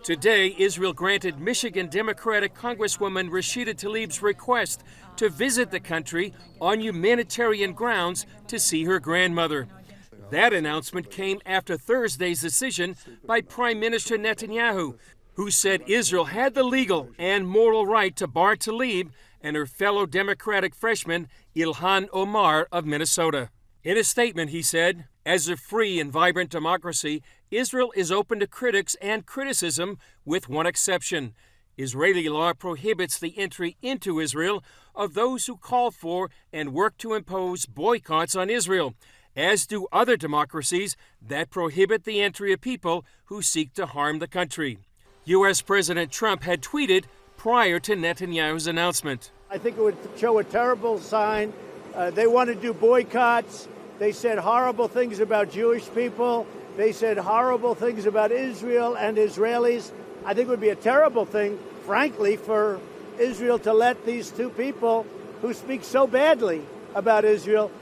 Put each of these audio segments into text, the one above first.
Today, Israel granted Michigan Democratic Congresswoman Rashida Tlaib's request to visit the country on humanitarian grounds to see her grandmother. That announcement came after Thursday's decision by Prime Minister Netanyahu, who said Israel had the legal and moral right to bar Tlaib and her fellow Democratic freshman Ilhan Omar of Minnesota. In a statement, he said, "As a free and vibrant democracy, Israel is open to critics and criticism, with one exception. Israeli law prohibits the entry into Israel of those who call for and work to impose boycotts on Israel, as do other democracies that prohibit the entry of people who seek to harm the country." U.S. President Trump had tweeted prior to Netanyahu's announcement. I think it would show a terrible sign. They want to do boycotts. They said horrible things about Jewish people. They said horrible things about Israel and Israelis. I think it would be a terrible thing, frankly, for Israel to let these two people who speak so badly about Israel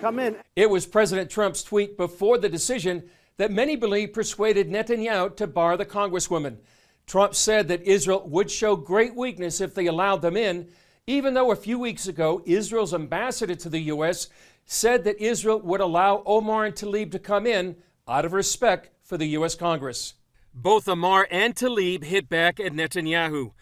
come in. It was President Trump's tweet before the decision that many believe persuaded Netanyahu to bar the Congresswoman. Trump said that Israel would show great weakness if they allowed them in, even though a few weeks ago Israel's ambassador to the U.S. said that Israel would allow Omar and Tlaib to come in out of respect for the U.S. Congress. Both Omar and Tlaib hit back at Netanyahu.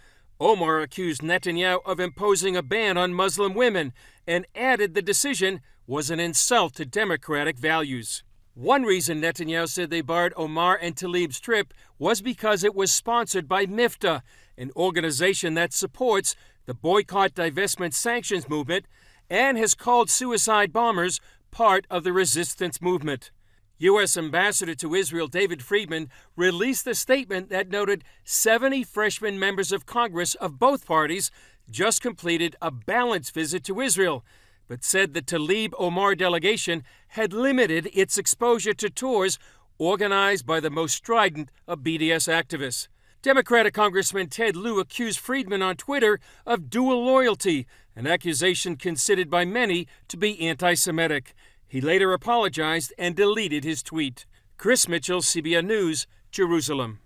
Omar accused Netanyahu of imposing a ban on Muslim women and added the decision was an insult to democratic values. One reason Netanyahu said they barred Omar and Tlaib's trip was because it was sponsored by MIFTA, an organization that supports the boycott, divestment, sanctions movement and has called suicide bombers part of the resistance movement. U.S. Ambassador to Israel David Friedman released a statement that noted 70 freshman members of Congress of both parties just completed a balanced visit to Israel, but said the Tlaib-Omar delegation had limited its exposure to tours organized by the most strident of BDS activists. Democratic Congressman Ted Lieu accused Friedman on Twitter of dual loyalty, an accusation considered by many to be anti-Semitic. He later apologized and deleted his tweet. Chris Mitchell, CBN News, Jerusalem.